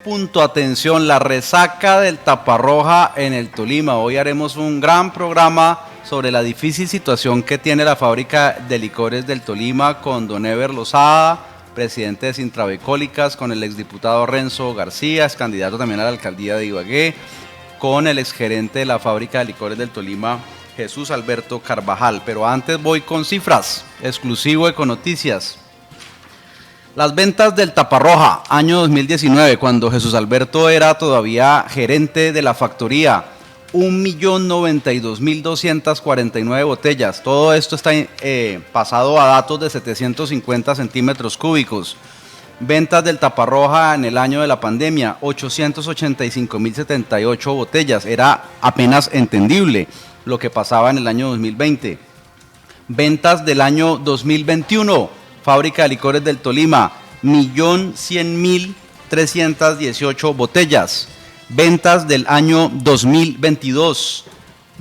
Punto, atención, la resaca del Taparroja en el Tolima. Hoy haremos un gran programa sobre la difícil situación que tiene la fábrica de licores del Tolima con don Ever Lozada, presidente de Sintrabecólicas, con el exdiputado Renzo García, es candidato también a la alcaldía de Ibagué, con el exgerente de la fábrica de licores del Tolima, Jesús Alberto Carvajal. Pero antes voy con cifras, exclusivo Econoticias. Las ventas del Taparroja, año 2019, cuando Jesús Alberto era todavía gerente de la factoría, 1.092.249 botellas. Todo esto está pasado a datos de 750 centímetros cúbicos. Ventas del Taparroja en el año de la pandemia, 885.078 botellas. Era apenas entendible lo que pasaba en el año 2020. Ventas del año 2021. Fábrica de licores del Tolima, 1.100.318 botellas. Ventas del año 2022,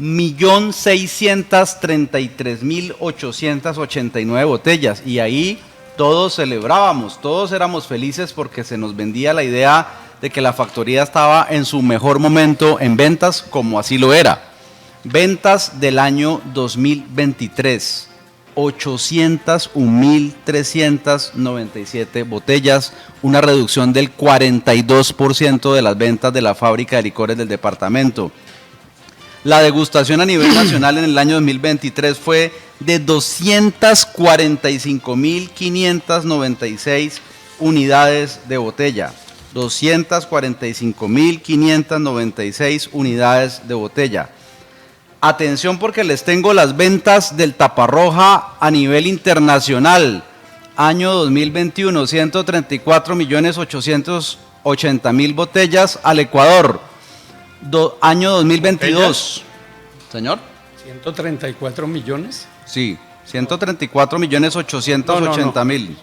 1.633.889 botellas. Y ahí todos celebrábamos, todos éramos felices porque se nos vendía la idea de que la factoría estaba en su mejor momento en ventas, como así lo era. Ventas del año 2023. 801.397 botellas, una reducción del 42% de las ventas de la fábrica de licores del departamento. La degustación a nivel nacional en el año 2023 fue de 245.596 unidades de botella. 245.596 unidades de botella. Atención porque les tengo las ventas del Taparroja a nivel internacional. Año 2021, 134.880.000 botellas al Ecuador. Año 2022. ¿Señor? 134 millones. Sí, 134.880.000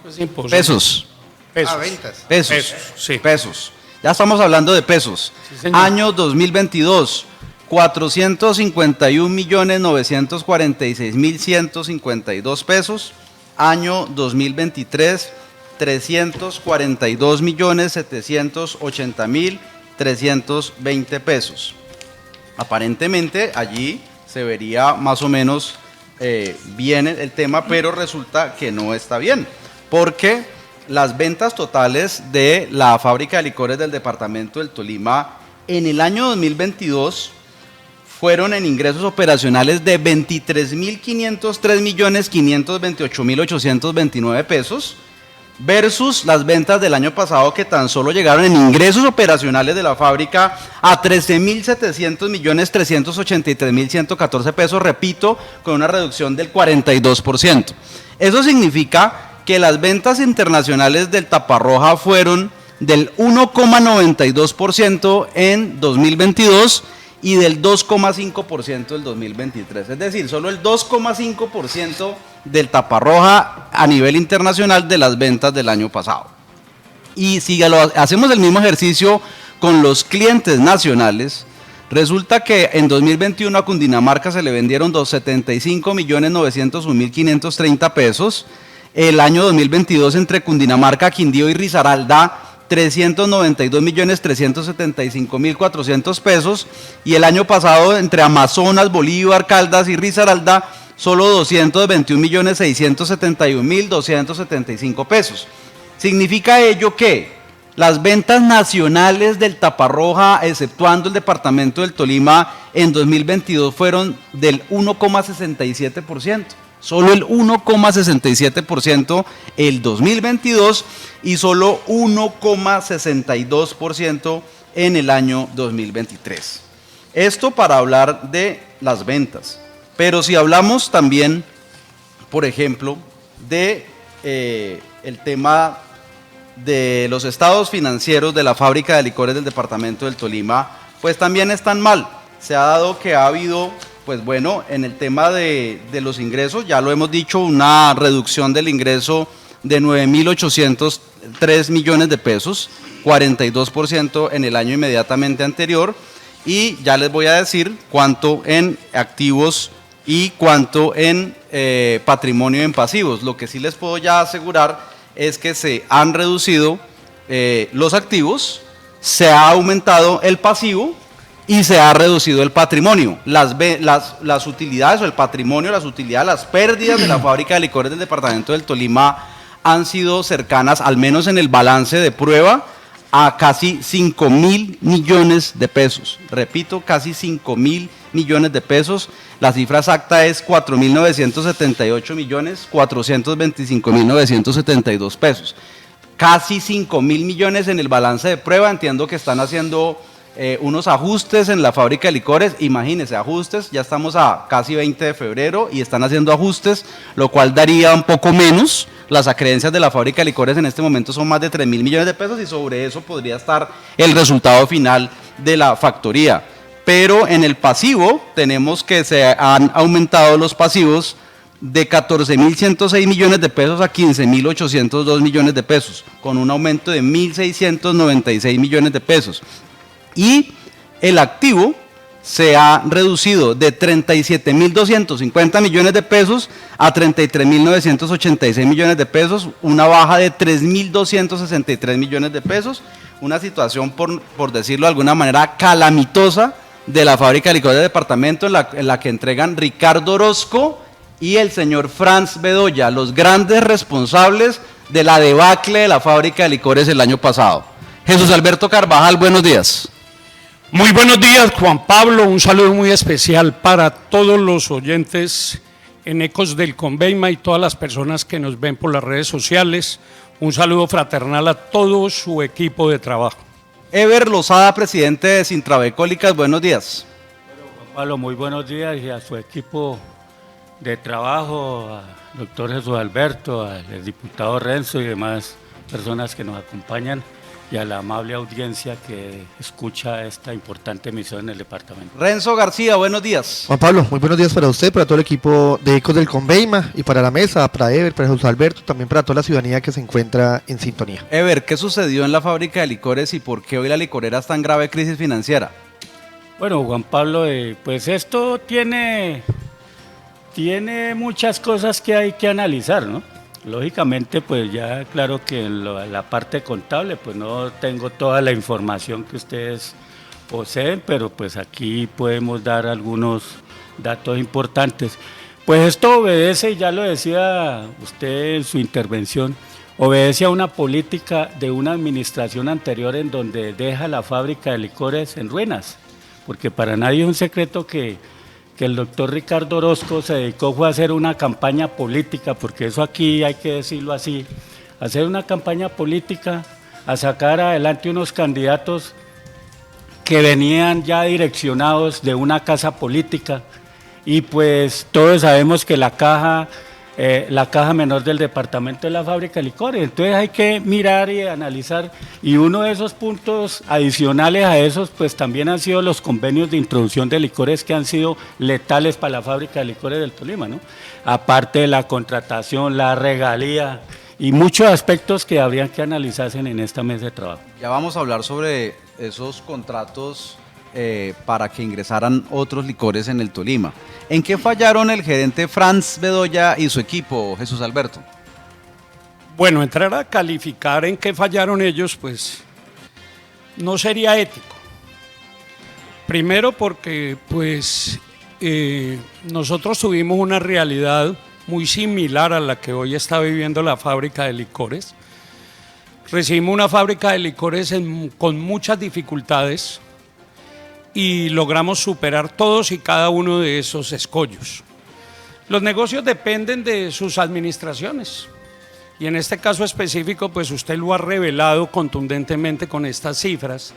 pesos. Ventas. Pesos. Sí. Pesos. Ya estamos hablando de pesos. Sí, año 2022. 451.946.152 pesos, año 2023, 342.780.320 pesos. Aparentemente allí se vería más o menos bien el tema, pero resulta que no está bien, porque las ventas totales de la fábrica de licores del departamento del Tolima en el año 2022 fueron en ingresos operacionales de 23.503.528.829 pesos versus las ventas del año pasado que tan solo llegaron en ingresos operacionales de la fábrica a 13.700.383.114 pesos, repito, con una reducción del 42%. Eso significa que las ventas internacionales del Taparroja fueron del 1,92% en 2022 y del 2,5% del 2023. Es decir, solo el 2,5% del Taparroja a nivel internacional de las ventas del año pasado. Y si hacemos el mismo ejercicio con los clientes nacionales, resulta que en 2021 a Cundinamarca se le vendieron 75.901.530 pesos. El año 2022 entre Cundinamarca, Quindío y Risaralda, 392.375.400 pesos, y el año pasado entre Amazonas, Bolívar, Caldas y Risaralda solo 221.671.275 pesos. Significa ello que las ventas nacionales del Taparroja, exceptuando el departamento del Tolima, en 2022 fueron del 1,67%. Solo el 1,67% el 2022 y solo 1,62% en el año 2023. Esto para hablar de las ventas. Pero si hablamos también, por ejemplo, de el tema de los estados financieros de la fábrica de licores del departamento del Tolima, pues también están mal. Se ha dado que ha habido, pues bueno, en el tema de los ingresos, ya lo hemos dicho, una reducción del ingreso de 9.803 millones de pesos, 42% en el año inmediatamente anterior, y ya les voy a decir cuánto en activos y cuánto en patrimonio en pasivos. Lo que sí les puedo ya asegurar es que se han reducido los activos se ha aumentado el pasivo y se ha reducido el patrimonio. Las utilidades o el patrimonio, las utilidades, las pérdidas de la fábrica de licores del departamento del Tolima han sido cercanas, al menos en el balance de prueba, a casi 5.000 millones de pesos. Repito, casi 5.000 millones de pesos. La cifra exacta es 4.978.425.972 pesos. Casi 5.000 millones en el balance de prueba. Entiendo que están haciendo unos ajustes en la fábrica de licores. Imagínense, ajustes, ya estamos a casi 20 de febrero y están haciendo ajustes, lo cual daría un poco menos. Las acreencias de la fábrica de licores en este momento son más de 3.000 millones de pesos y sobre eso podría estar el resultado final de la factoría. Pero en el pasivo tenemos que se han aumentado los pasivos de 14.106 millones de pesos a 15.802 millones de pesos, con un aumento de 1.696 millones de pesos. Y el activo se ha reducido de 37.250 millones de pesos a 33.986 millones de pesos, una baja de 3.263 millones de pesos, una situación, por decirlo de alguna manera, calamitosa de la fábrica de licores del departamento, en la que entregan Ricardo Orozco y el señor Franz Bedoya, los grandes responsables de la debacle de la fábrica de licores el año pasado. Jesús Alberto Carvajal, buenos días. Muy buenos días, Juan Pablo. Un saludo muy especial para todos los oyentes en Ecos del Conveima y todas las personas que nos ven por las redes sociales. Un saludo fraternal a todo su equipo de trabajo. Ever Lozada, presidente de Sintravecólicas, buenos días. Bueno, Juan Pablo, muy buenos días y a su equipo de trabajo, al doctor Jesús Alberto, al diputado Renzo y demás personas que nos acompañan, y a la amable audiencia que escucha esta importante emisión en el departamento. Renzo García, buenos días. Juan Pablo, muy buenos días para usted, para todo el equipo de Ecos del Conveima y para la mesa, para Ever, para Jesús Alberto, también para toda la ciudadanía que se encuentra en sintonía. Ever, ¿qué sucedió en la fábrica de licores y por qué hoy la licorera está en grave crisis financiera? Bueno, Juan Pablo, pues esto tiene muchas cosas que hay que analizar, ¿no? Lógicamente, pues ya claro que en la parte contable, pues no tengo toda la información que ustedes poseen, pero pues aquí podemos dar algunos datos importantes. Pues esto obedece, ya lo decía usted en su intervención, obedece a una política de una administración anterior en donde deja la fábrica de licores en ruinas, porque para nadie es un secreto que el doctor Ricardo Orozco se dedicó a hacer una campaña política, porque eso aquí hay que decirlo así, hacer una campaña política, a sacar adelante unos candidatos que venían ya direccionados de una casa política, y pues todos sabemos que la caja menor del departamento es la fábrica de licores. Entonces hay que mirar y analizar, y uno de esos puntos adicionales a esos pues también han sido los convenios de introducción de licores que han sido letales para la fábrica de licores del Tolima, ¿no? Aparte de la contratación, la regalía y muchos aspectos que habrían que analizarse en esta mesa de trabajo. Ya vamos a hablar sobre esos contratos para que ingresaran otros licores en el Tolima. ¿En qué fallaron el gerente Franz Bedoya y su equipo, Jesús Alberto? Bueno, entrar a calificar en qué fallaron ellos, pues no sería ético. Primero porque pues nosotros tuvimos una realidad muy similar a la que hoy está viviendo la fábrica de licores. Recibimos una fábrica de licores con muchas dificultades y logramos superar todos y cada uno de esos escollos. Los negocios dependen de sus administraciones y en este caso específico pues usted lo ha revelado contundentemente con estas cifras.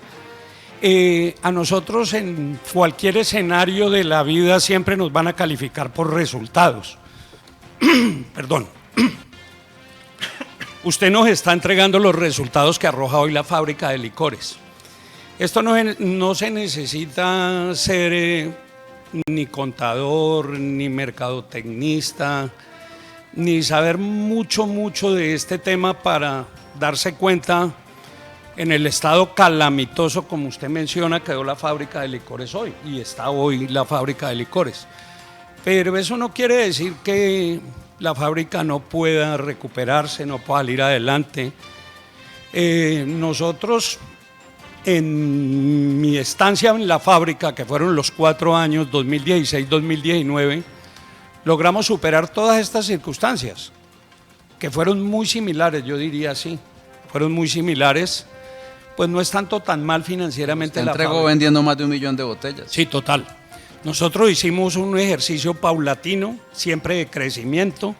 A nosotros en cualquier escenario de la vida siempre nos van a calificar por resultados. Perdón. Usted nos está entregando los resultados que arroja hoy la fábrica de licores. Esto no se necesita ser ni contador, ni mercadotecnista, ni saber mucho de este tema para darse cuenta en el estado calamitoso, como usted menciona, quedó la fábrica de licores hoy, y está hoy la fábrica de licores. Pero eso no quiere decir que la fábrica no pueda recuperarse, no pueda salir adelante. Nosotros en mi estancia en la fábrica, que fueron los 4 años, 2016-2019, logramos superar todas estas circunstancias, que fueron muy similares, yo diría así, fueron muy similares, pues no es tanto tan mal financieramente la entregó fábrica. vendiendo más de 1 millón de botellas. Sí, total. Nosotros hicimos un ejercicio paulatino, siempre de crecimiento,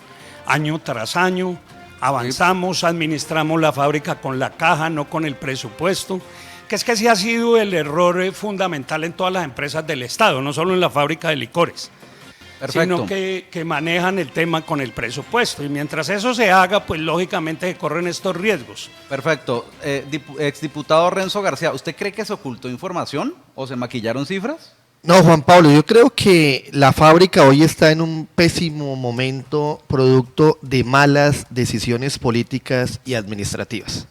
año tras año, avanzamos, administramos la fábrica con la caja, no con el presupuesto, que es que ese ha sido el error fundamental en todas las empresas del Estado, no solo en la fábrica de licores. Perfecto. Sino que manejan el tema con el presupuesto. Y mientras eso se haga, pues lógicamente se corren estos riesgos. Perfecto. Exdiputado Renzo García, ¿usted cree que se ocultó información o se maquillaron cifras? No, Juan Pablo, yo creo que la fábrica hoy está en un pésimo momento producto de malas decisiones políticas y administrativas.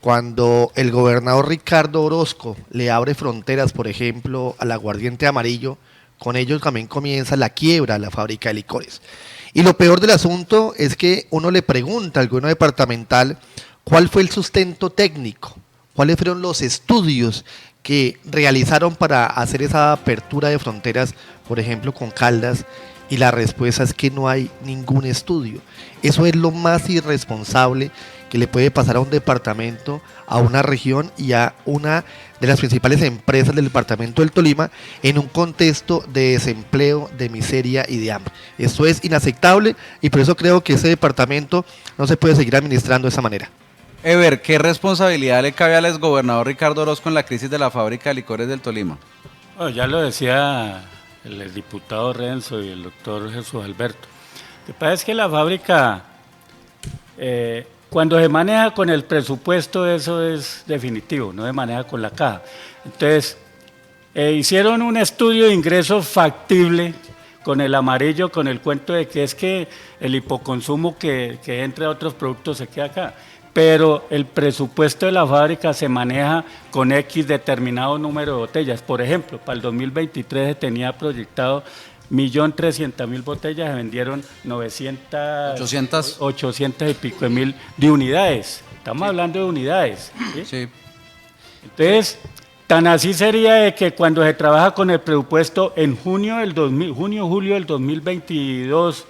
Cuando el gobernador Ricardo Orozco le abre fronteras, por ejemplo, al aguardiente amarillo, con ello también comienza la quiebra de la fábrica de licores. Y lo peor del asunto es que uno le pregunta al gobierno departamental cuál fue el sustento técnico, cuáles fueron los estudios que realizaron para hacer esa apertura de fronteras, por ejemplo, con Caldas, y la respuesta es que no hay ningún estudio. Eso es lo más irresponsable que le puede pasar a un departamento, a una región y a una de las principales empresas del departamento del Tolima en un contexto de desempleo, de miseria y de hambre. Esto es inaceptable y por eso creo que ese departamento no se puede seguir administrando de esa manera. Ever, ¿qué responsabilidad le cabe al exgobernador Ricardo Orozco en la crisis de la fábrica de licores del Tolima? Bueno, ya lo decía el diputado Renzo y el doctor Jesús Alberto. Lo que pasa es que la fábrica, cuando se maneja con el presupuesto, eso es definitivo, no se maneja con la caja. Entonces, hicieron un estudio de ingresos factible con el amarillo, con el cuento de que es que el hipoconsumo que entre a otros productos se queda acá. Pero el presupuesto de la fábrica se maneja con X determinado número de botellas. Por ejemplo, para el 2023 se tenía proyectado 1.300.000 botellas, se vendieron 800 y pico de mil de unidades. Estamos hablando de unidades. ¿Sí? Sí. Entonces, tan así sería de que cuando se trabaja con el presupuesto en julio, julio del 2022,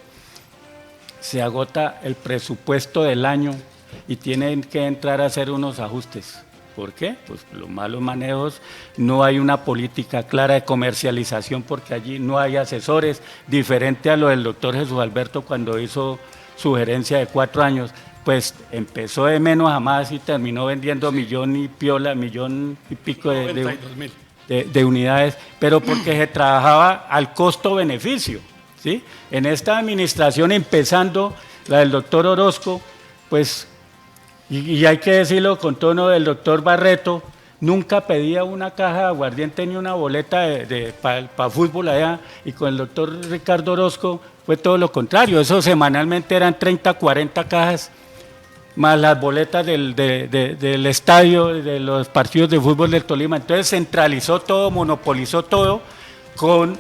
se agota el presupuesto del año y tienen que entrar a hacer unos ajustes. ¿Por qué? Pues los malos manejos, no hay una política clara de comercialización porque allí no hay asesores, diferente a lo del doctor Jesús Alberto cuando hizo su gerencia de 4 años, pues empezó de menos a más y terminó vendiendo millón y pico de unidades, pero porque se trabajaba al costo-beneficio, ¿sí? En esta administración, empezando la del doctor Orozco, pues, y hay que decirlo con tono del doctor Barreto, nunca pedía una caja de aguardiente ni una boleta para fútbol allá, y con el doctor Ricardo Orozco fue todo lo contrario, eso semanalmente eran 30, 40 cajas, más las boletas del estadio, de los partidos de fútbol del Tolima. Entonces centralizó todo, monopolizó todo con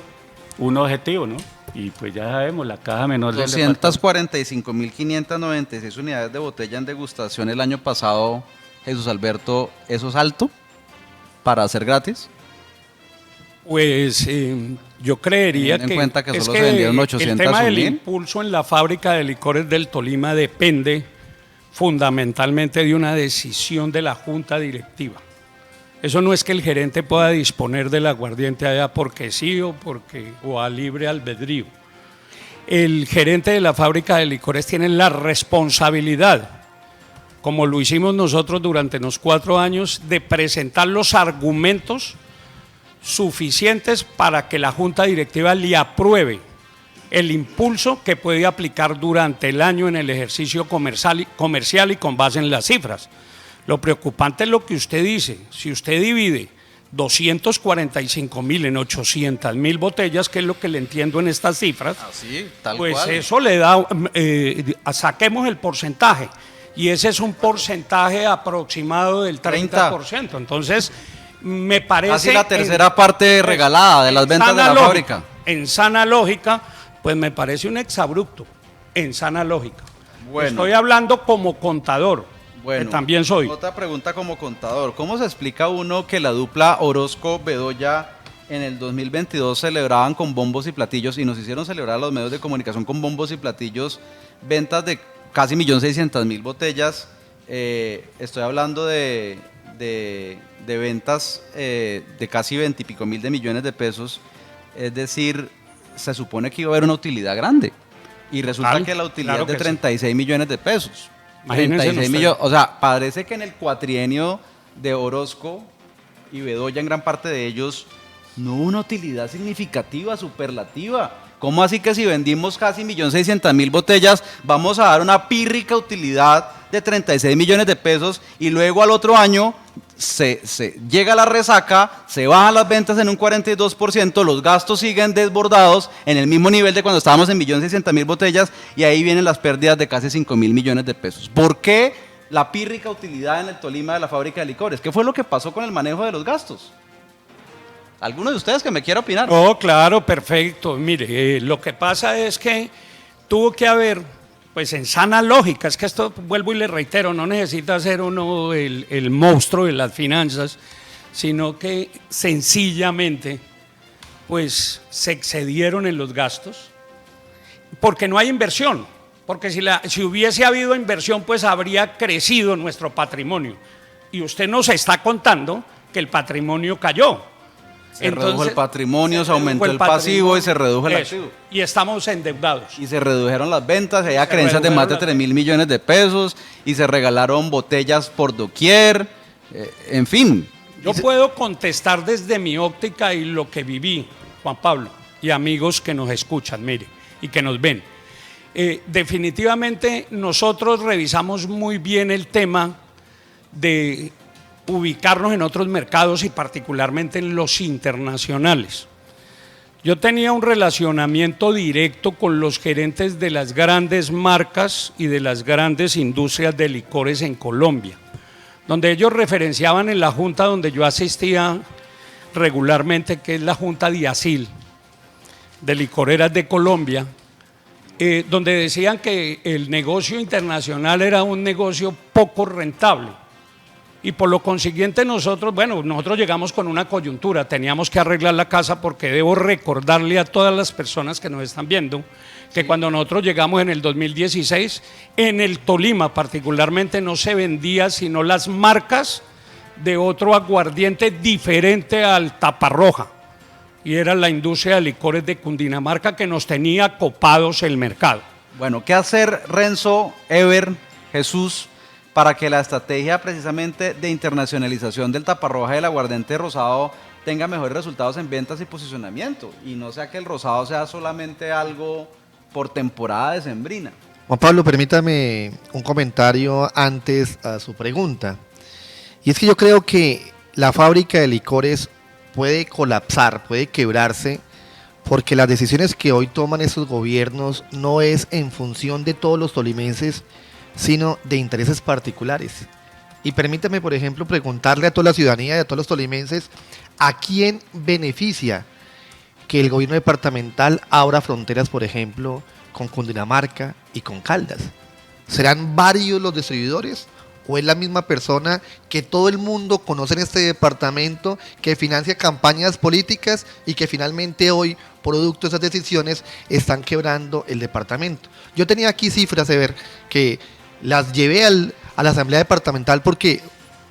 un objetivo, ¿no? Y pues ya sabemos, la caja menor del departamento. 245.596 unidades de botella en degustación el año pasado, Jesús Alberto, ¿eso es alto para hacer gratis? Pues yo creería Teniendo en cuenta que solo se vendieron 800 el tema del 1.000. impulso en la fábrica de licores del Tolima depende fundamentalmente de una decisión de la junta directiva. Eso no es que el gerente pueda disponer del aguardiente allá porque sí o a libre albedrío. El gerente de la fábrica de licores tiene la responsabilidad, como lo hicimos nosotros durante los 4 años, de presentar los argumentos suficientes para que la junta directiva le apruebe el impulso que puede aplicar durante el año en el ejercicio comercial y con base en las cifras. Lo preocupante es lo que usted dice. Si usted divide 245.000 en 800.000 botellas, que es lo que le entiendo en estas cifras, Así, tal pues cual. eso le da, saquemos el porcentaje, y ese es un porcentaje aproximado del 30%. Entonces, me parece... Casi la tercera parte regalada de las ventas de la fábrica. En sana lógica, pues me parece un exabrupto, en sana lógica. Bueno. Estoy hablando como contador. Bueno, también soy. otra pregunta como contador. ¿Cómo se explica uno que la dupla Orozco-Bedoya en el 2022 celebraban con bombos y platillos y nos hicieron celebrar a los medios de comunicación con bombos y platillos ventas de casi 1.600.000 botellas? Estoy hablando de ventas de casi 20 y pico mil de millones de pesos. Es decir, se supone que iba a haber una utilidad grande y resulta que la utilidad es de 36 millones de pesos. Imagínense 36 millones, o sea, parece que en el cuatrienio de Orozco y Bedoya, en gran parte de ellos, no hubo una utilidad significativa, superlativa. ¿Cómo así que si vendimos casi 1.600.000 botellas, vamos a dar una pírrica utilidad de 36 millones de pesos y luego al otro año se llega la resaca, se bajan las ventas en un 42%, los gastos siguen desbordados en el mismo nivel de cuando estábamos en 1.600.000 botellas y ahí vienen las pérdidas de casi 5.000 millones de pesos? ¿Por qué la pírrica utilidad en el Tolima de la fábrica de licores? ¿Qué fue lo que pasó con el manejo de los gastos? ¿Alguno de ustedes que me quiera opinar? Oh, claro, perfecto. Mire, lo que pasa es que tuvo que haber, pues en sana lógica, es que esto, vuelvo y le reitero, no necesita ser uno el monstruo de las finanzas, sino que sencillamente, pues se excedieron en los gastos, porque no hay inversión, porque si hubiese habido inversión, pues habría crecido nuestro patrimonio. Y usted nos está contando que el patrimonio cayó. Se redujo el patrimonio, se aumentó el pasivo y se redujo el activo. Y estamos endeudados. Y se redujeron las ventas, había creencias de más de 3.000 millones de pesos y se regalaron botellas por doquier, en fin. Yo puedo contestar desde mi óptica y lo que viví, Juan Pablo, y amigos que nos escuchan, mire, y que nos ven. Definitivamente nosotros revisamos muy bien el tema de ubicarnos en otros mercados y particularmente en los internacionales. Yo tenía un relacionamiento directo con los gerentes de las grandes marcas y de las grandes industrias de licores en Colombia, donde ellos referenciaban en la junta donde yo asistía regularmente, que es la junta de ASIL, de licoreras de Colombia, donde decían que el negocio internacional era un negocio poco rentable. Y por lo consiguiente nosotros llegamos con una coyuntura, teníamos que arreglar la casa porque debo recordarle a todas las personas que nos están viendo que cuando nosotros llegamos en el 2016, en el Tolima particularmente no se vendía sino las marcas de otro aguardiente diferente al Taparroja, y era la industria de licores de Cundinamarca que nos tenía copados el mercado. Bueno, ¿qué hacer, Renzo, Ever, Jesús, para que la estrategia precisamente de internacionalización del Taparroja y del aguardiente rosado tenga mejores resultados en ventas y posicionamiento y no sea que el rosado sea solamente algo por temporada decembrina? Juan Pablo, permítame un comentario antes a su pregunta. Y es que yo creo que la fábrica de licores puede colapsar, puede quebrarse, porque las decisiones que hoy toman estos gobiernos no es en función de todos los tolimenses, sino de intereses particulares. Y permítame, por ejemplo, preguntarle a toda la ciudadanía y a todos los tolimenses, ¿a quién beneficia que el gobierno departamental abra fronteras, por ejemplo, con Cundinamarca y con Caldas? ¿Serán varios los distribuidores? ¿O es la misma persona que todo el mundo conoce en este departamento, que financia campañas políticas y que finalmente hoy, producto de esas decisiones, están quebrando el departamento? Yo tenía aquí cifras de ver que las llevé a la Asamblea Departamental porque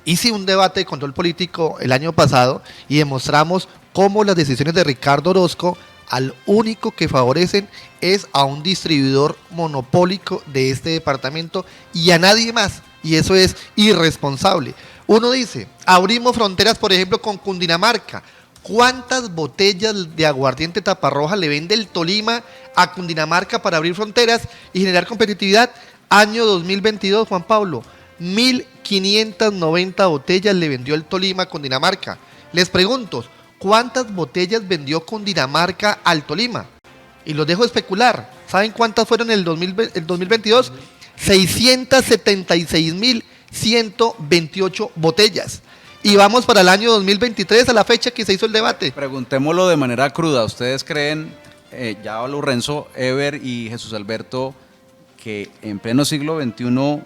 hice un debate de control político el año pasado y demostramos cómo las decisiones de Ricardo Orozco al único que favorecen es a un distribuidor monopólico de este departamento y a nadie más, y eso es irresponsable. Uno dice, abrimos fronteras, por ejemplo, con Cundinamarca. ¿Cuántas botellas de aguardiente Taparroja le vende el Tolima a Cundinamarca para abrir fronteras y generar competitividad? Año 2022, Juan Pablo, 1.590 botellas le vendió el Tolima a Cundinamarca. Les pregunto, ¿cuántas botellas vendió Cundinamarca al Tolima? Y los dejo especular. ¿Saben cuántas fueron en el 2022? 676.128 botellas. Y vamos para el año 2023, a la fecha que se hizo el debate. Preguntémoslo de manera cruda. ¿Ustedes creen, ya habló Renzo, Ever y Jesús Alberto, que en pleno siglo XXI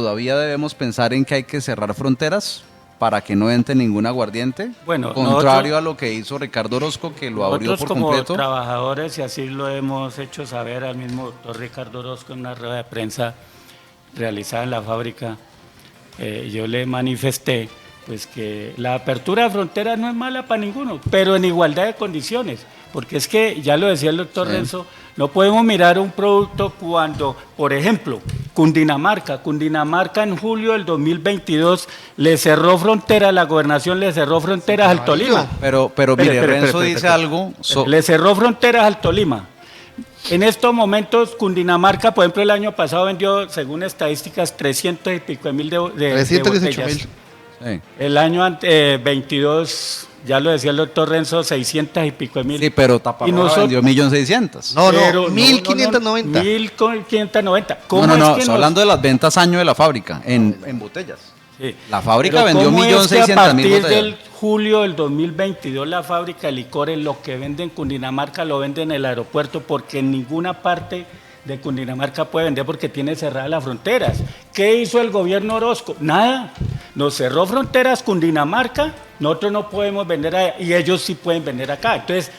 todavía debemos pensar en que hay que cerrar fronteras para que no entre ningún aguardiente, Bueno, contrario a lo que hizo Ricardo Orozco, que lo abrió nosotros por como completo. trabajadores, y así lo hemos hecho saber al mismo doctor Ricardo Orozco en una rueda de prensa realizada en la fábrica, yo le manifesté pues que la apertura de fronteras no es mala para ninguno, pero en igualdad de condiciones, porque es que, ya lo decía el doctor Renzo, no podemos mirar un producto cuando, por ejemplo, Cundinamarca en julio del 2022 le cerró fronteras, la gobernación le cerró fronteras al Tolima. Pero mire, Renzo dice algo... Le cerró fronteras al Tolima. En estos momentos, Cundinamarca, por ejemplo, el año pasado vendió, según estadísticas, 300 y pico de mil de 318 botellas. mil. Sí. El año 22, ya lo decía el doctor Renzo, 600 y pico de mil. Sí, pero Taparroja vendió 1.600.000. No, Pero 1.590. 1.590. No, estoy hablando de las ventas año de la fábrica, en botellas. Sí. La fábrica Pero vendió ¿cómo es que 1.600.000 a partir botellas. del julio del 2022 la fábrica de licores, lo que vende en Cundinamarca lo vende en el aeropuerto, porque en ninguna parte de Cundinamarca puede vender porque tiene cerradas las fronteras? ¿Qué hizo el gobierno Orozco? Nada. Nos cerró fronteras Cundinamarca, nosotros no podemos vender allá y ellos sí pueden vender acá. Entonces,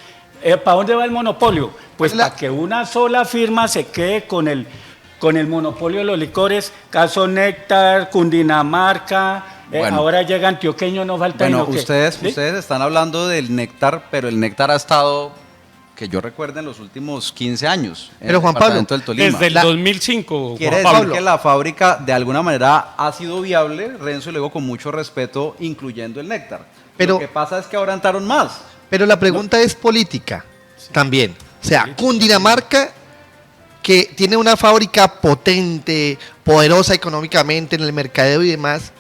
¿para dónde va el monopolio? Pues para que una sola firma se quede con el monopolio de los licores, caso Néctar, Cundinamarca, Bueno. ahora llega Antioqueño, no falta Bueno, sino que- ustedes ¿sí? están hablando del néctar, pero el néctar ha estado, que yo recuerde, en los últimos 15 años. en Pero, el Juan Pablo, departamento del Tolima. Desde el 2005, Quiere Juan decir Pablo. que la fábrica de alguna manera ha sido viable, Renzo, y luego con mucho respeto, incluyendo el néctar. Pero- Lo que pasa es que ahora entraron más. Pero la pregunta es política también. O sea, Cundinamarca, que tiene una fábrica potente, poderosa económicamente en el mercadeo y demás,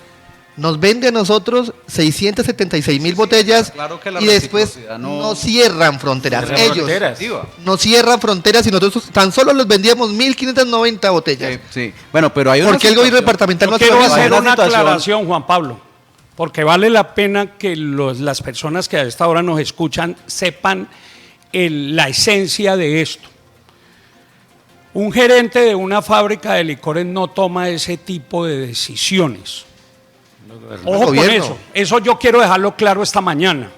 nos vende a nosotros 676.000 botellas claro que la y después reciprocidad no cierran fronteras. Cierran Ellos fronteras. no cierran fronteras y nosotros tan solo los vendíamos 1.590 botellas. Sí. Bueno, pero hay una ¿Por qué el gobierno situación- departamental Yo no quiero hace hacer una una situación- aclaración, Juan Pablo, porque vale la pena que las personas que a esta hora nos escuchan sepan la esencia de esto. Un gerente de una fábrica de licores no toma ese tipo de decisiones. Ojo con gobierno. eso. Eso yo quiero dejarlo claro esta mañana.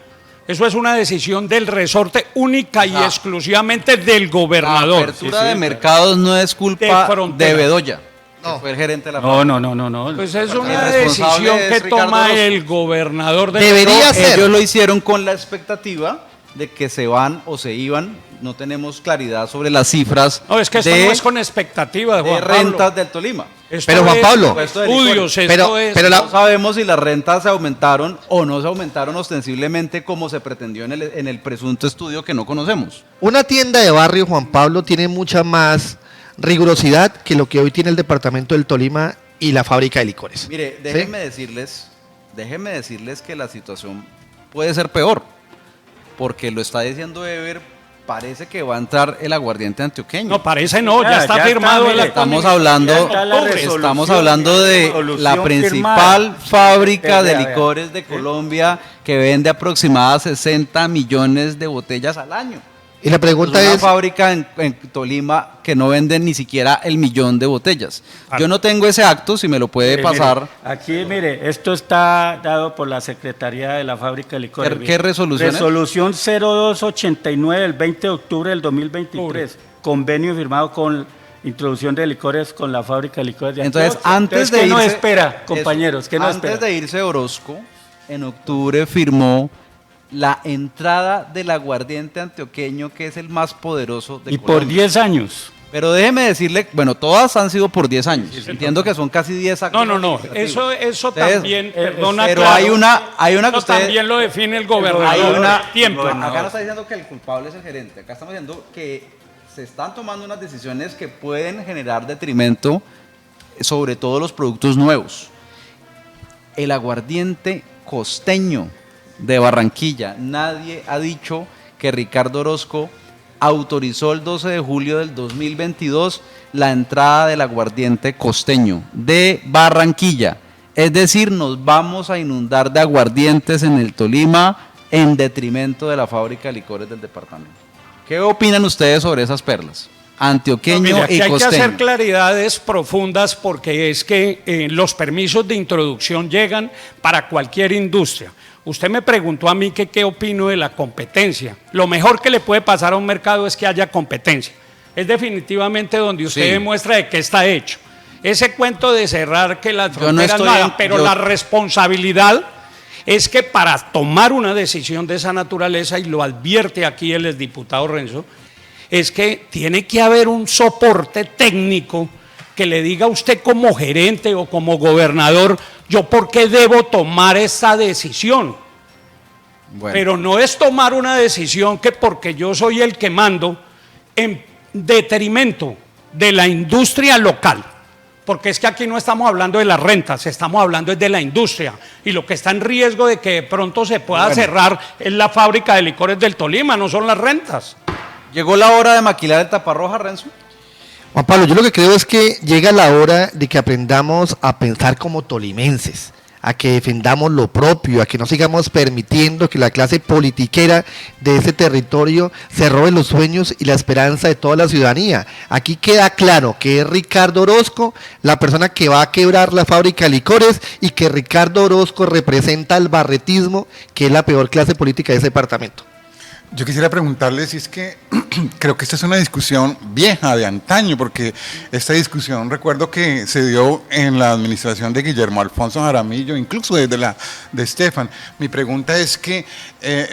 Eso es una decisión del resorte única y exclusivamente del La gobernador. apertura de mercados no es De culpa frontera. de Bedoya, No. que fue el gerente de la fábrica. No. Pues es El una responsable decisión es que Ricardo toma Orozco. el gobernador de Debería ser. Ellos lo hicieron con la expectativa de que se van o se iban. No tenemos claridad sobre las cifras No, es que esto no es con expectativa de de Juan rentas Pablo. del Tolima. Esto Pero, Juan es Pablo, estudios, esto pero- es... pero la- No sabemos si las rentas se aumentaron o no se aumentaron ostensiblemente como se pretendió en el presunto estudio que no conocemos. Una tienda de barrio, Juan Pablo, tiene mucha más rigurosidad que lo que hoy tiene el departamento del Tolima y la fábrica de licores. Mire, ¿Sí? déjenme decirles que la situación puede ser peor, porque lo está diciendo Ever, parece que va a entrar el aguardiente antioqueño. No, parece no, ya está Ya firmado está, el mire, Estamos acuerdo. hablando, Ya está la resolución, estamos hablando de resolución la principal firmada. fábrica de Vea, vea. licores de Colombia que vende aproximadamente 60 millones de botellas al año. Y la pregunta Una es, fábrica en Tolima que no vende ni siquiera el 1.000.000 de botellas. Yo no tengo ese acto, si me lo puede Mire, pasar. mire, aquí, mire, esto está dado por la Secretaría de la Fábrica de Licores. ¿Qué Mire, resolución es? Resolución 0289 del 20 de octubre del 2023. Convenio firmado con introducción de licores con la Fábrica de Licores de Entonces, Antioquia. antes de ¿qué irse, nos espera, compañeros? ¿Qué nos antes espera? de irse Orozco, en octubre firmó la entrada del aguardiente antioqueño, que es el más poderoso de Y por Colombia. 10 años. Pero déjeme decirle, bueno, todas han sido por 10 años. Entiendo que son casi 10 actos. No, administrativos. eso Ustedes- también, perdona, pero claro, hay una que eso usted... también lo define el gobernador. Hay una, tiempo. acá no está diciendo que el culpable es el gerente, acá estamos diciendo que se están tomando unas decisiones que pueden generar detrimento sobre todo los productos nuevos. El aguardiente costeño de Barranquilla, nadie ha dicho que Ricardo Orozco autorizó el 12 de julio del 2022 la entrada del aguardiente costeño de Barranquilla. Es decir, nos vamos a inundar de aguardientes en el Tolima en detrimento de la fábrica de licores del departamento. ¿Qué opinan ustedes sobre esas perlas? antioqueño Mire, aquí y hay que costeño. hacer claridades profundas porque es que los permisos de introducción llegan para cualquier industria. Usted me preguntó a mí que qué opino de la competencia. Lo mejor que le puede pasar a un mercado es que haya competencia. Es definitivamente donde usted Sí. demuestra de qué está hecho. Ese cuento de cerrar que las Yo no fronteras estoy nada, en- pero yo- la responsabilidad es que para tomar una decisión de esa naturaleza, y lo advierte aquí el exdiputado Renzo, es que tiene que haber un soporte técnico que le diga a usted como gerente o como gobernador, yo por qué debo tomar esa decisión. Bueno, Pero no es tomar una decisión que porque yo soy el que mando en detrimento de la industria local. Porque es que aquí no estamos hablando de las rentas, estamos hablando de la industria. Y lo que está en riesgo de que de pronto se pueda Bueno. cerrar es la fábrica de licores del Tolima, no son las rentas. ¿llegó la hora de maquilar el taparroja, Renzo? Juan Pablo, yo lo que creo es que llega la hora de que aprendamos a pensar como tolimenses, a que defendamos lo propio, a que no sigamos permitiendo que la clase politiquera de ese territorio se robe los sueños y la esperanza de toda la ciudadanía. Aquí queda claro que es Ricardo Orozco la persona que va a quebrar la fábrica de licores y que Ricardo Orozco representa el barretismo, que es la peor clase política de ese departamento. Yo quisiera preguntarle si es que creo que esta es una discusión vieja, de antaño, porque esta discusión recuerdo que se dio en la administración de Guillermo Alfonso Jaramillo, incluso desde la de Estefan. Mi pregunta es que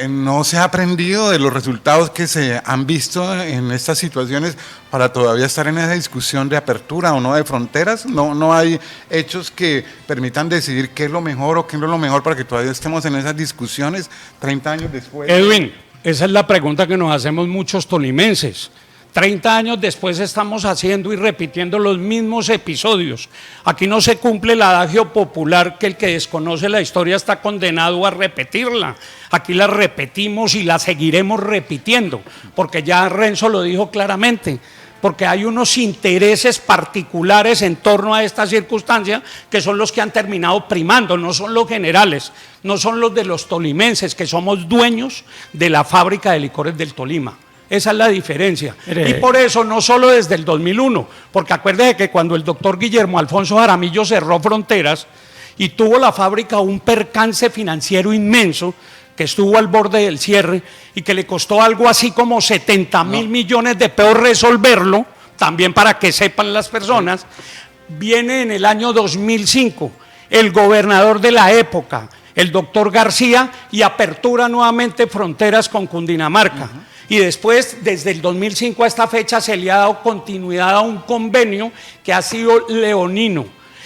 no se ha aprendido de los resultados que se han visto en estas situaciones para todavía estar en esa discusión de apertura o no de fronteras. No hay hechos que permitan decidir qué es lo mejor o qué no es lo mejor para que todavía estemos en esas discusiones 30 años después. Edwin, esa es la pregunta que nos hacemos muchos tolimenses. 30 años después estamos haciendo y repitiendo los mismos episodios. Aquí no se cumple el adagio popular que el que desconoce la historia está condenado a repetirla. Aquí la repetimos y la seguiremos repitiendo, porque ya Renzo lo dijo claramente, porque hay unos intereses particulares en torno a esta circunstancia que son los que han terminado primando, no son los generales, no son los de los tolimenses, que somos dueños de la fábrica de licores del Tolima. Esa es la diferencia. Mire. Y por eso, no solo desde el 2001, porque acuérdese que cuando el doctor Guillermo Alfonso Jaramillo cerró fronteras y tuvo la fábrica un percance financiero inmenso, que estuvo al borde del cierre y que le costó algo así como 70.000 millones de pesos resolverlo, también para que sepan las personas, viene en el año 2005 el gobernador de la época, el doctor García, y apertura nuevamente fronteras con Cundinamarca. Y después, desde el 2005 a esta fecha, se le ha dado continuidad a un convenio que ha sido leonino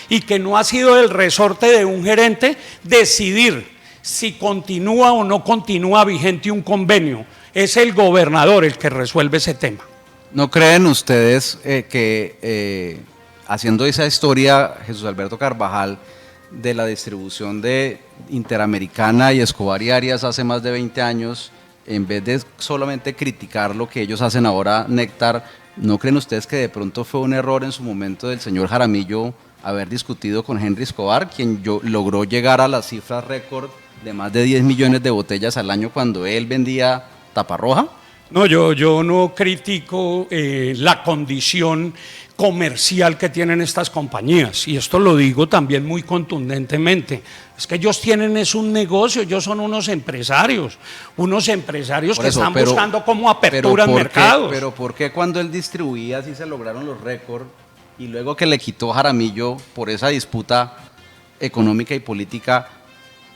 y que no ha sido el resorte de un gerente decidir si continúa o no continúa vigente un convenio. Es el gobernador el que resuelve ese tema. ¿No creen ustedes que haciendo esa historia, Jesús Alberto Carvajal, de la distribución de Interamericana y Escobar y Arias hace más de 20 años, en vez de solamente criticar lo que ellos hacen ahora, Néctar, ¿no creen ustedes que de pronto fue un error en su momento del señor Jaramillo haber discutido con Henry Escobar, quien logró llegar a las cifras récord de más de 10 millones de botellas al año cuando él vendía taparroja? No, yo no critico la condición comercial que tienen estas compañías, y esto lo digo también muy contundentemente. Es que ellos tienen un negocio, ellos son unos empresarios Por que eso, están pero- buscando cómo apertura en ¿por qué- mercados. Pero ¿por qué cuando él distribuía así se lograron los récords y luego que le quitó Jaramillo por esa disputa económica y política,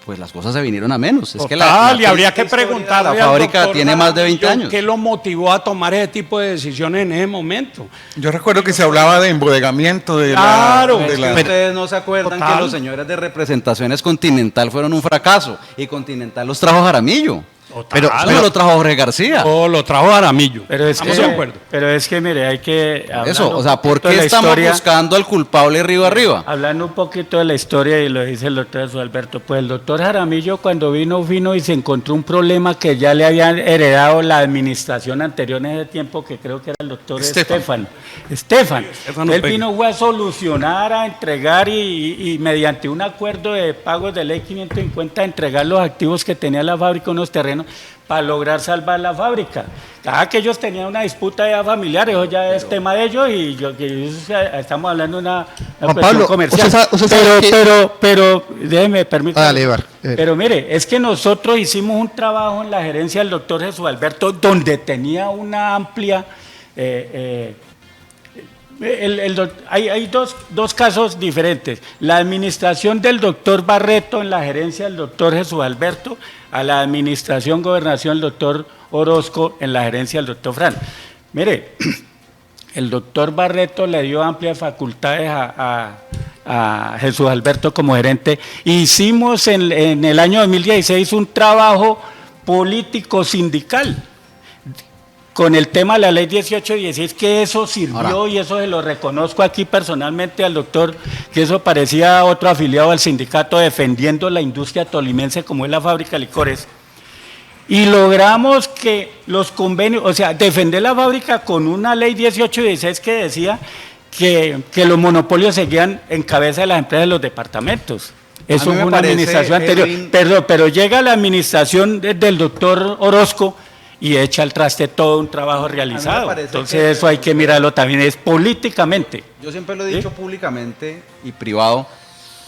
pues las cosas se vinieron a menos? Es que Total, y habría que triste historia de preguntarle la al fábrica doctor tiene más de 20 Jaramillo años. ¿qué lo motivó a tomar ese tipo de decisiones en ese momento? Yo recuerdo que se hablaba de embodegamiento de Claro, la... Es de que la- ustedes no se acuerdan Total. que los señores de representaciones Continental fueron un fracaso y Continental los trajo Jaramillo. Total. Eso lo trajo Jorge García. O lo trajo Jaramillo. Pero es Estamos que, de acuerdo. pero es que, mire, hay que... Eso, hablando o sea, un ¿por poquito de qué la estamos historia- buscando al culpable río arriba? Hablando un poquito de la historia, y lo dice el doctor Jesús Alberto, pues el doctor Jaramillo cuando vino y se encontró un problema que ya le habían heredado la administración anterior en ese tiempo, que creo que era el doctor Estefan. Estefan. Estefano Él Pérez. vino fue a solucionar, a entregar y mediante un acuerdo de pagos de ley 550 entregar los activos que tenía la fábrica, unos terrenos gobierno para lograr salvar la fábrica. Cada que ellos tenían una disputa ya familiar, eso ya es tema de ellos y estamos hablando de una Juan cuestión Pablo, comercial. usted sabe que- pero déjeme, permítame. Dale, Ibar. Pero mire, es que nosotros hicimos un trabajo en la gerencia del doctor Jesús Alberto donde tenía una amplia... hay dos casos diferentes. La administración del doctor Barreto en la gerencia del doctor Jesús Alberto a la administración gobernación del doctor Orozco en la gerencia del doctor Fran. Mire, el doctor Barreto le dio amplias facultades a Jesús Alberto como gerente. Hicimos en el año 2016 un trabajo político sindical con el tema de la ley 1816, que eso sirvió. Ahora, y eso se lo reconozco aquí personalmente al doctor, que eso parecía otro afiliado al sindicato defendiendo la industria tolimense como es la fábrica de licores. Y logramos que los convenios, o sea, defender la fábrica con una ley 1816 que decía que los monopolios seguían en cabeza de las empresas de los departamentos. Eso fue una administración anterior. Pero llega la administración del doctor Orozco y echa al traste todo un trabajo realizado. Entonces eso hay que mirarlo también, es políticamente. Yo siempre lo he dicho públicamente y privado,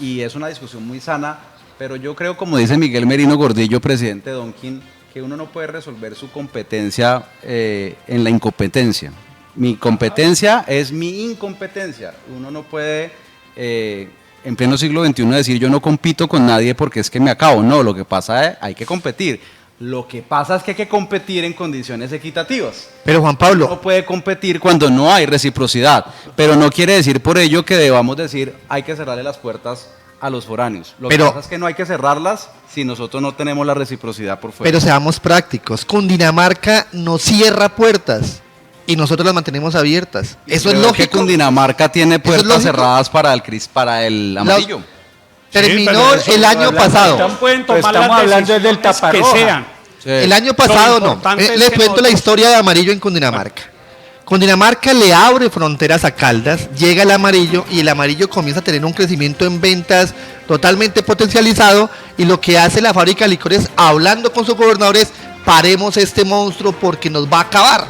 y es una discusión muy sana, pero yo creo, como dice Miguel Merino Gordillo, presidente de Donkin, que uno no puede resolver su competencia en la incompetencia. Mi competencia es mi incompetencia. Uno no puede, en pleno siglo XXI, decir yo no compito con nadie porque es que me acabo. No, lo que pasa es hay que competir. Lo que pasa es que hay que competir en condiciones equitativas. Pero Juan Pablo... No puede competir cuando no hay reciprocidad, pero no quiere decir por ello que debamos decir hay que cerrarle las puertas a los foráneos. Lo que pasa es que no hay que cerrarlas si nosotros no tenemos la reciprocidad por fuera. Pero seamos prácticos, Cundinamarca no cierra puertas y nosotros las mantenemos abiertas. Eso es lógico. Que Cundinamarca tiene puertas cerradas para el amarillo. Terminó el año pasado. Estamos hablando del taparroja. Que sean. Sí. El año pasado no. Les cuento la historia de amarillo en Cundinamarca. Cundinamarca le abre fronteras a Caldas, llega el amarillo y el amarillo comienza a tener un crecimiento en ventas totalmente potencializado y lo que hace la fábrica de licores, hablando con sus gobernadores, paremos este monstruo porque nos va a acabar.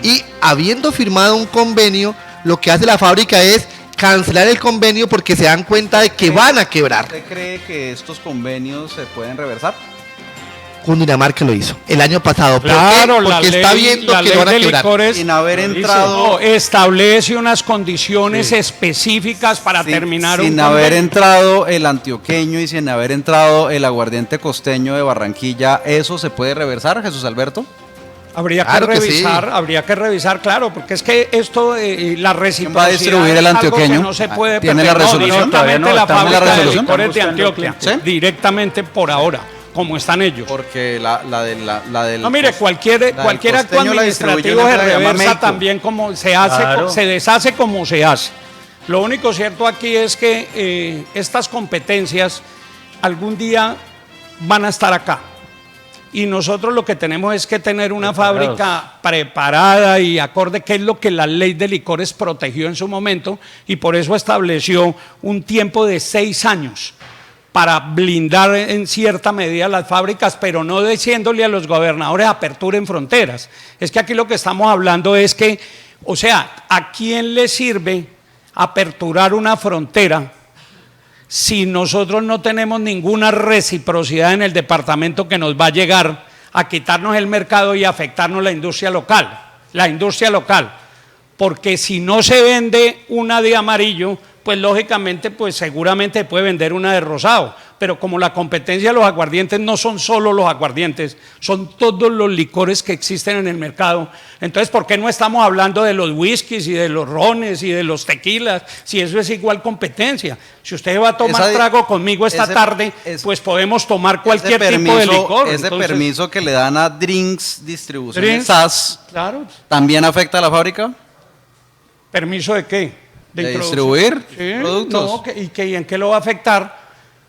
Y habiendo firmado un convenio, lo que hace la fábrica es cancelar el convenio porque se dan cuenta de que van a quebrar. ¿Usted cree que estos convenios se pueden reversar? Cundinamarca lo hizo el año pasado. Claro, ¿por qué? Porque está viendo que lo van a quebrar. Sin haber entrado... No, establece unas condiciones específicas para terminar sin haber entrado el antioqueño y sin haber entrado el aguardiente costeño de Barranquilla, ¿eso se puede reversar, Jesús Alberto? Habría que revisar, claro, porque es que esto, la reciprocidad va a distribuir el antioqueño? Es algo que no se puede ¿Tiene perder. la resolución? Directamente la fábrica de licores de Antioquia, ¿Sí? directamente por ahora, como están ellos. Porque la del... No, mire, cualquier acto administrativo se reversa también como se hace, se deshace como se hace. Lo único cierto aquí es que estas competencias algún día van a estar acá. Y nosotros lo que tenemos es que tener una fábrica preparada y acorde, que es lo que la ley de licores protegió en su momento, y por eso estableció un tiempo de 6 años para blindar en cierta medida las fábricas, pero no diciéndole a los gobernadores aperturen fronteras. Es que aquí lo que estamos hablando es que, o sea, ¿a quién le sirve aperturar una frontera si nosotros no tenemos ninguna reciprocidad en el departamento que nos va a llegar a quitarnos el mercado y afectarnos la industria local? La industria local, porque si no se vende una de amarillo, pues lógicamente, pues seguramente puede vender una de rosado, pero como la competencia de los aguardientes no son solo los aguardientes, son todos los licores que existen en el mercado. Entonces, ¿por qué no estamos hablando de los whiskies y de los rones y de los tequilas, si eso es igual competencia? Si usted va a tomar trago conmigo esta tarde, pues podemos tomar cualquier tipo de licor. Ese permiso que le dan a Drinks Distribución SAS, claro, ¿también afecta a la fábrica? ¿Permiso de qué? ¿De distribuir productos? No, ¿y en qué lo va a afectar?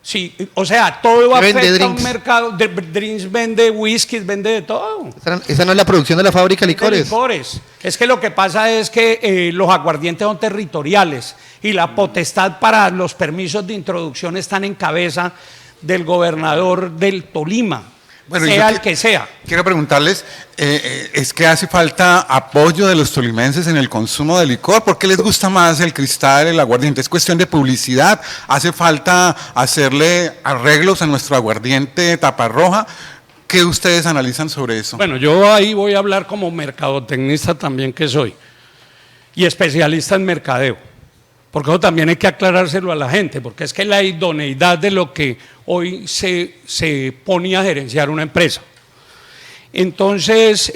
Sí, o sea, todo va a afectar a un mercado. Drinks vende, whiskies vende de todo. Esa no es la producción de la fábrica de licores. Es que lo que pasa es que los aguardientes son territoriales y la potestad para los permisos de introducción están en cabeza del gobernador del Tolima. Bueno, sea el que sea. Quiero preguntarles, ¿es que hace falta apoyo de los tolimenses en el consumo de licor? ¿Por qué les gusta más el cristal, el aguardiente? ¿Es cuestión de publicidad? ¿Hace falta hacerle arreglos a nuestro aguardiente taparroja? ¿Qué ustedes analizan sobre eso? Bueno, yo ahí voy a hablar como mercadotecnista también que soy y especialista en mercadeo, porque eso también hay que aclarárselo a la gente, porque es que la idoneidad de lo que hoy se pone a gerenciar una empresa. Entonces,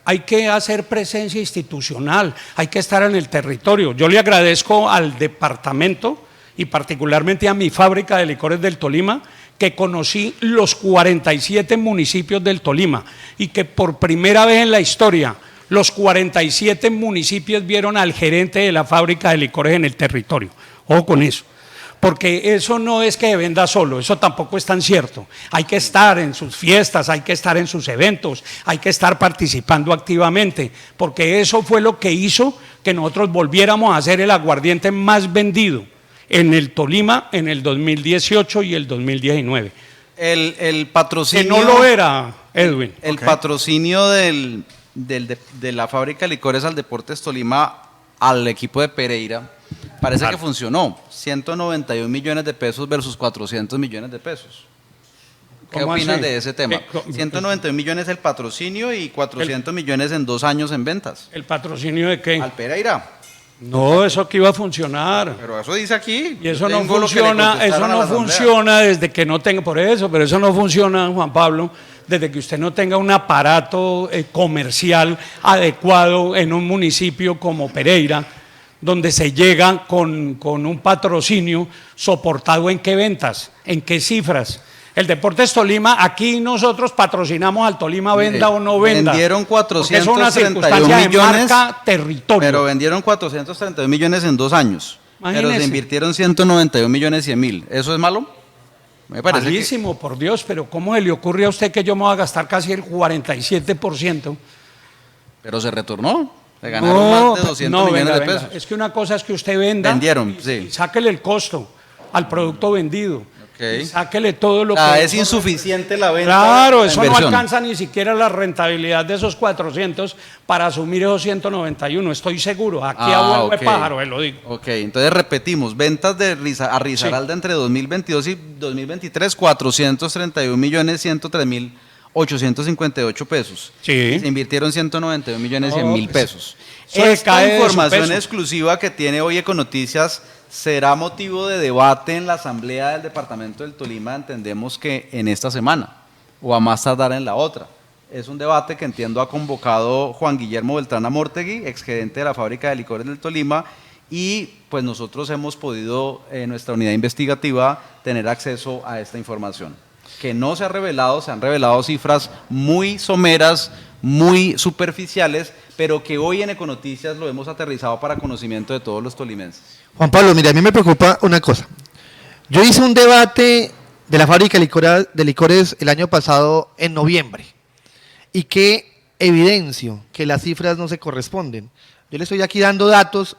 hay que hacer presencia institucional, hay que estar en el territorio. Yo le agradezco al departamento y particularmente a mi fábrica de licores del Tolima, que conocí los 47 municipios del Tolima y que por primera vez en la historia los 47 municipios vieron al gerente de la fábrica de licores en el territorio. Ojo con eso, porque eso no es que venda solo, eso tampoco es tan cierto. Hay que estar en sus fiestas, hay que estar en sus eventos, hay que estar participando activamente, porque eso fue lo que hizo que nosotros volviéramos a ser el aguardiente más vendido en el Tolima en el 2018 y el 2019. El patrocinio... Que no lo era, Edwin. El patrocinio de la fábrica de licores al Deportes Tolima al equipo de Pereira parece que funcionó. 191 millones de pesos versus 400 millones de pesos. ¿Qué ¿Cómo opinan así? de ese tema? 191 millones el patrocinio y 400 millones en 2 años en ventas. ¿El patrocinio de qué? Al Pereira. No, eso que iba a funcionar. Pero eso dice aquí. Y eso no Tengo lo que le funciona, contestaron eso a la no asamblea. funciona desde que no tenga, por eso, pero eso no funciona, Juan Pablo, desde que usted no tenga un aparato comercial adecuado en un municipio como Pereira, donde se llega con un patrocinio soportado en qué ventas, en qué cifras. El Deportes Tolima, aquí nosotros patrocinamos al Tolima, venda o no venda. Vendieron Porque es 431 una circunstancia de millones, marca territorio. pero vendieron 432 millones en 2 años. Pero Imagínese. se invirtieron 191 millones 100 mil. ¿Eso es malo? Me parece Malísimo, por Dios, pero ¿cómo se le ocurre a usted que yo me voy a gastar casi el 47%? pero se retornó. Se ganaron más de 200 millones de pesos. Es que una cosa es que usted venda. Vendieron, y sí. sáquele el costo al producto vendido. Ok. Y sáquele todo lo Ah, que... es insuficiente la venta. Claro, la eso no inversión. alcanza ni siquiera la rentabilidad de esos 400 para asumir esos 191, estoy seguro. Aquí a vuelo de ok. pájaro, lo digo. Ok, entonces repetimos, ventas de a Risaralda entre 2022 y 2023, 431 millones 103 mil 858 pesos. Sí. Se invirtieron 191 millones 100 No, mil pues, pesos. eso le Esta cae de su información peso. exclusiva que tiene hoy Econoticias será motivo de debate en la Asamblea del Departamento del Tolima, entendemos que en esta semana o a más tardar en la otra. Es un debate que entiendo ha convocado Juan Guillermo Beltrán Amortegui, exgerente de la fábrica de licores del Tolima, y pues nosotros hemos podido en nuestra unidad investigativa tener acceso a esta información. Que no se ha revelado, se han revelado cifras muy someras, muy superficiales, pero que hoy en Econoticias lo hemos aterrizado para conocimiento de todos los tolimenses. Juan Pablo, mira, a mí me preocupa una cosa. Yo hice un debate de la fábrica de licores el año pasado en noviembre y que evidencio que las cifras no se corresponden. Yo le estoy aquí dando datos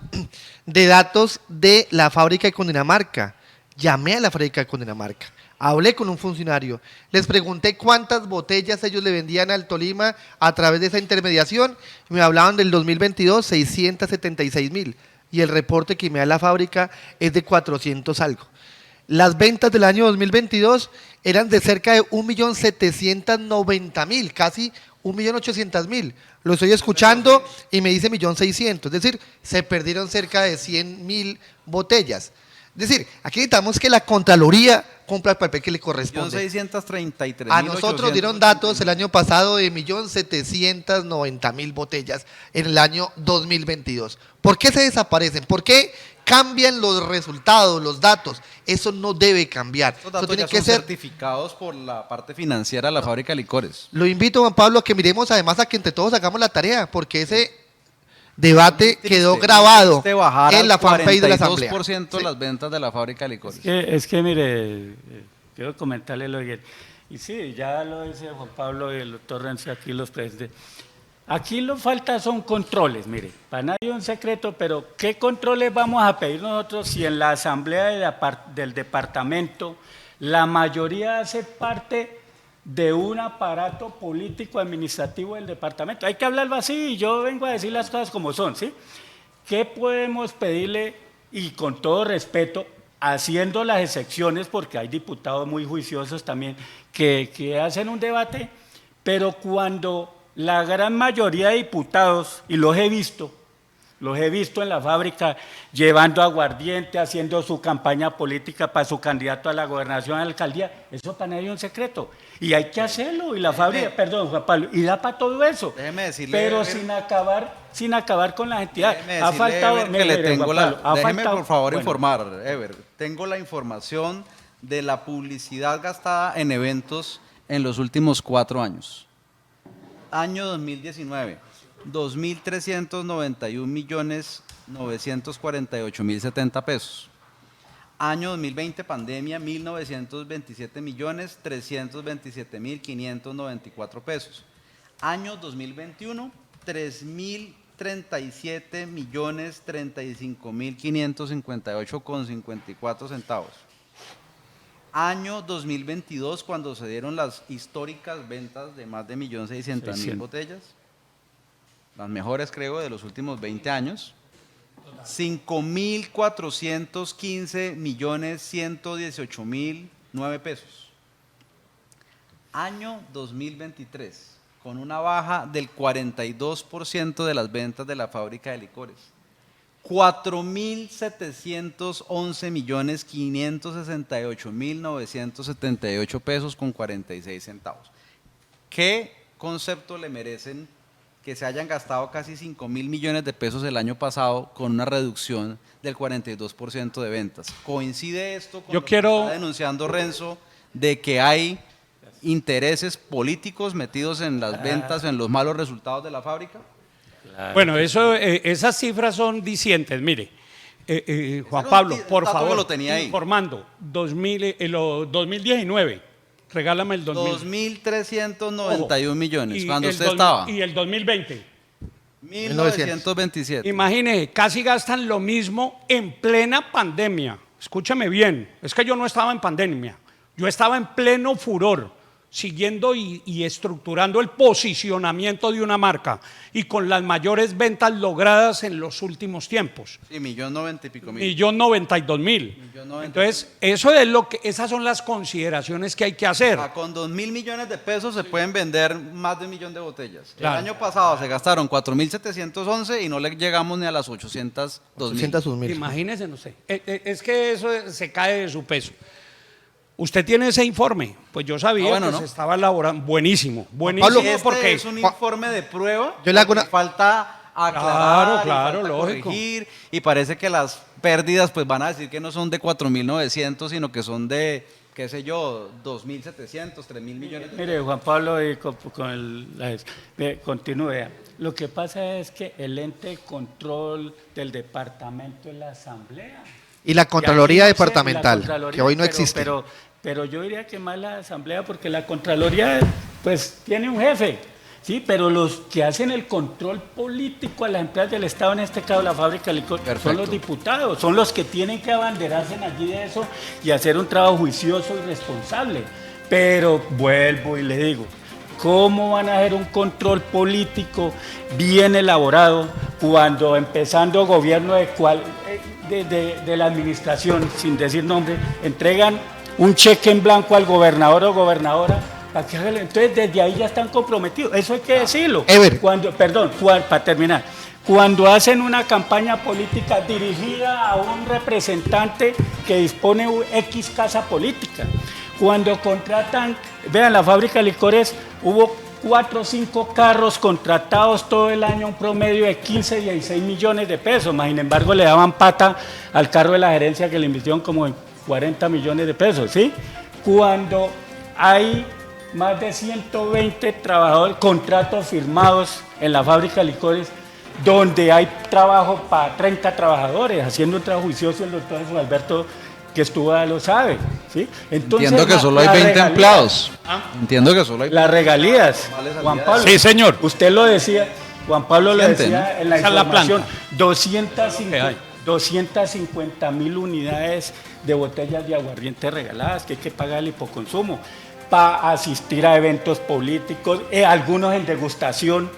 de la fábrica de Cundinamarca. Llamé a la fábrica de Cundinamarca, hablé con un funcionario, les pregunté cuántas botellas ellos le vendían al Tolima a través de esa intermediación y me hablaban del 2022, 676 mil. Y el reporte que me da la fábrica es de 400 algo. Las ventas del año 2022 eran de cerca de 1.790.000, casi 1.800.000. Lo estoy escuchando y me dice 1.600.000, es decir, se perdieron cerca de 100.000 botellas. Es decir, aquí necesitamos que la Contraloría cumpla el papel que le corresponde. 1.633.000. A nosotros dieron datos el año pasado de 1.790.000 botellas en el año 2022. ¿Por qué se desaparecen? ¿Por qué cambian los resultados, los datos? Eso no debe cambiar. Estos Eso datos tiene ya que son ser. certificados por la parte financiera de la fábrica de licores. Lo invito, Juan Pablo, a que miremos además a que entre todos hagamos la tarea, porque ese debate quedó grabado en la fanpage de la Asamblea. 42% las ventas de la fábrica de licores. Es que mire, quiero comentarle lo que... Y sí, ya lo dice Juan Pablo y el doctor Renzo, aquí los presentes. Aquí lo falta son controles, mire, para nadie es un secreto, pero ¿qué controles vamos a pedir nosotros si en la asamblea del departamento la mayoría hace parte de un aparato político administrativo del departamento. Hay que hablarlo así y yo vengo a decir las cosas como son, ¿sí? ¿Qué podemos pedirle? Y con todo respeto, haciendo las excepciones, porque hay diputados muy juiciosos también que hacen un debate, pero cuando la gran mayoría de diputados, y los he visto en la fábrica llevando aguardiente, haciendo su campaña política para su candidato a la gobernación, a la alcaldía, eso para nadie es un secreto. Y hay que hacerlo, y la fábrica, perdón, Juan Pablo, y da para todo eso. Déjeme decirle, pero Ever, sin acabar con las entidades. Déjeme Ha decirle, faltado, Ever, que le tengo déjeme faltado, por favor bueno, informar, Ever. Tengo la información de la publicidad gastada en eventos en los últimos 4 años. Año 2019, 2.391.948.070 pesos. Año 2020, pandemia, 1.927.327.594 pesos. Año 2021, 3.037.035.558,54 centavos. Año 2022, cuando se dieron las históricas ventas de más de 1.600.000 botellas, las mejores creo de los últimos 20 años, 5.415.118.009 pesos. Año 2023, con una baja del 42% de las ventas de la fábrica de licores, 4.711.568.978 pesos con 46 centavos. ¿Qué concepto le merecen que se hayan gastado casi 5.000 millones de pesos el año pasado con una reducción del 42% de ventas? ¿Coincide esto con lo que está denunciando Renzo de que hay intereses políticos metidos en las ventas, en los malos resultados de la fábrica? Bueno, esas cifras son dicientes. Mire, Juan Pablo, por favor, lo tenía ahí. Informando, 2019, regálame el 2.391 millones, cuando usted estaba. Y el 2020. 1927. Imagínese, casi gastan lo mismo en plena pandemia. Escúchame bien, es que yo no estaba en pandemia, yo estaba en pleno furor, siguiendo y estructurando el posicionamiento de una marca y con las mayores ventas logradas en los últimos tiempos. Sí, 1.090.000 y pico mil. 1.092.000. Entonces, esas son las consideraciones que hay que hacer. Con 2.000 millones de pesos se pueden vender más de 1 millón de botellas. Claro. El año pasado se gastaron 4.711 y no le llegamos ni a las 802.000. Imagínense, no sé. Es que eso se cae de su peso. ¿Usted tiene ese informe? Pues yo sabía que se estaba elaborando. Buenísimo, buenísimo. Pablo, porque es un informe de prueba. Yo le hago una... Falta aclarar, claro, falta lógico. corregir, y parece que las pérdidas pues van a decir que no son de 4.900, sino que son de, qué sé yo, 2.700, 3.000 millones de pesos. Mire, Juan Pablo, continúe. Lo que pasa es que el ente de control del departamento es la asamblea. Y la Contraloría Y aquí Departamental, la Contraloría, que hoy no existe. Pero yo diría que más la asamblea, porque la Contraloría pues tiene un jefe, ¿sí? Pero los que hacen el control político a las empresas del Estado, en este caso la fábrica de licor, son los diputados, son los que tienen que abanderarse allí de eso y hacer un trabajo juicioso y responsable. Pero vuelvo y le digo, ¿cómo van a hacer un control político bien elaborado cuando empezando gobierno de la administración, sin decir nombre, entregan un cheque en blanco al gobernador o gobernadora? Entonces desde ahí ya están comprometidos, eso hay que decirlo. Para terminar, cuando hacen una campaña política dirigida a un representante que dispone de X casa política, cuando contratan, vean, la fábrica de licores, hubo 4 o 5 carros contratados todo el año, un promedio de 15, 16 millones de pesos, más sin embargo le daban pata al carro de la gerencia que le invirtieron como 40 millones de pesos, ¿sí? Cuando hay más de 120 trabajadores, contratos firmados en la fábrica de licores, donde hay trabajo para 30 trabajadores, haciendo un trabajo juicioso, el doctor Jesús Alberto que estuvo lo sabe, ¿sí? Entonces, entiendo que solo hay 20 empleados. Entiendo que solo hay las regalías, Juan Pablo. Sí, señor. Usted lo decía, Juan Pablo lo decía, ¿no? en la Esa es la información, planta. 250.000 unidades de botellas de aguardiente regaladas que hay que pagar el hipoconsumo. para asistir a eventos políticos, algunos en degustación.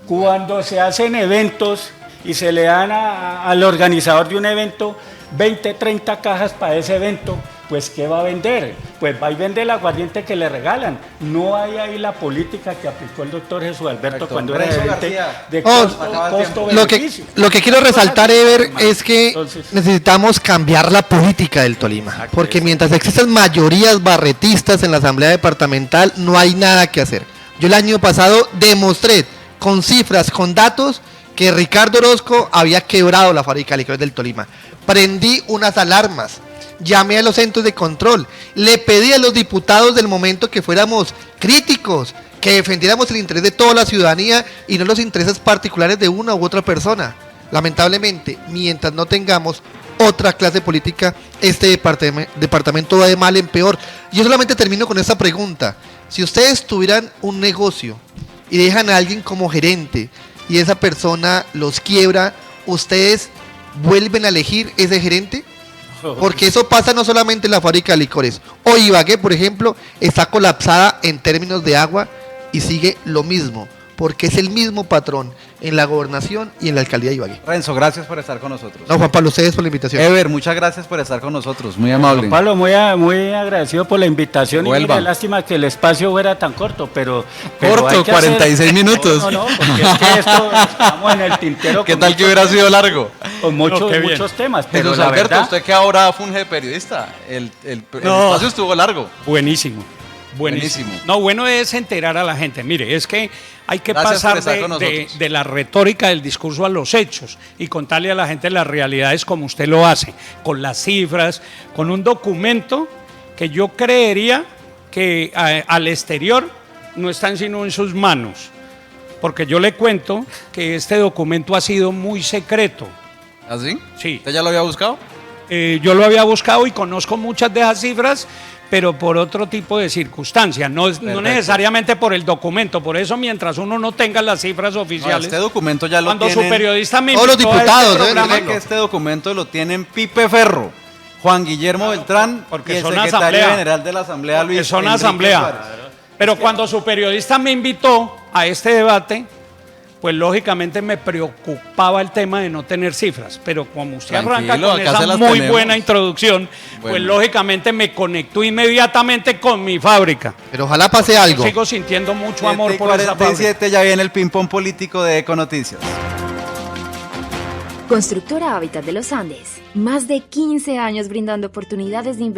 Cuando se hacen eventos y se le dan al organizador de un evento 20, 30 cajas para ese evento, pues ¿qué va a vender? Pues va y vende el aguardiente que le regalan. No hay ahí la política que aplicó el doctor Jesús Alberto Correcto. cuando era Renzo gerente García. de Acaba el costo Lo que, beneficio. lo que quiero resaltar, Ever, es que Entonces- necesitamos cambiar la política del Tolima. Exacto. Porque mientras existan mayorías barretistas en la Asamblea Departamental, no hay nada que hacer. Yo el año pasado demostré con cifras, con datos, que Ricardo Orozco había quebrado la fábrica de licores del Tolima. Prendí unas alarmas, llamé a los centros de control, le pedí a los diputados del momento que fuéramos críticos, que defendiéramos el interés de toda la ciudadanía y no los intereses particulares de una u otra persona. Lamentablemente, mientras no tengamos otra clase política, este departamento va de mal en peor. Yo solamente termino con esta pregunta. Si ustedes tuvieran un negocio y dejan a alguien como gerente y esa persona los quiebra, ¿ustedes vuelven a elegir ese gerente? Porque eso pasa no solamente en la fábrica de licores. Hoy Ibagué, por ejemplo, está colapsada en términos de agua y sigue lo mismo, porque es el mismo patrón en la gobernación y en la alcaldía de Ibagué. Renzo, gracias por estar con nosotros. No, Juan Pablo, ustedes por la invitación. Ever, muchas gracias por estar con nosotros, muy amable. Juan Pablo, muy agradecido por la invitación. Vuelva. Y mire, lástima que el espacio fuera tan corto, pero Corto, hay que 46 minutos. No, porque es que esto estamos en el tintero. ¿Qué con tal que muchos hubiera sido temas, largo? Con muchos, No, qué bien. muchos temas, pero Jesús la Alberto, verdad, usted que ahora funge de periodista, el No. espacio estuvo largo. Buenísimo. Buenísimo. Buenísimo. No, bueno es enterar a la gente. Mire, es que hay que Gracias por pasar estar con nosotros. de la retórica del discurso a los hechos y contarle a la gente las realidades como usted lo hace, con las cifras, con un documento que yo creería que al exterior no están sino en sus manos. Porque yo le cuento que este documento ha sido muy secreto. ¿Así? Sí. ¿Usted ya lo había buscado? Yo lo había buscado y conozco muchas de esas cifras, pero por otro tipo de circunstancias, no necesariamente por el documento. Por eso, mientras uno no tenga las cifras No, oficiales, este documento ya lo cuando su tienen. periodista me Todos los invitó a diputados, este deben programa, Dile que este documento lo tienen Pipe Ferro, Juan Guillermo Beltrán porque y el son secretario asamblea. general de la Asamblea, porque Luis son Enrique asamblea. Suárez. Pero cuando su periodista me invitó a este debate, pues lógicamente me preocupaba el tema de no tener cifras, pero como usted arranca Tranquilo, con acá esa se las muy tenemos. buena introducción, pues Bueno. lógicamente me conectó inmediatamente con mi fábrica. Pero ojalá pase algo. Sigo sintiendo mucho amor 7 y por esa fábrica. 47 ya viene el ping-pong político de Econoticias. Constructora Hábitat de los Andes. Más de 15 años brindando oportunidades de inversión.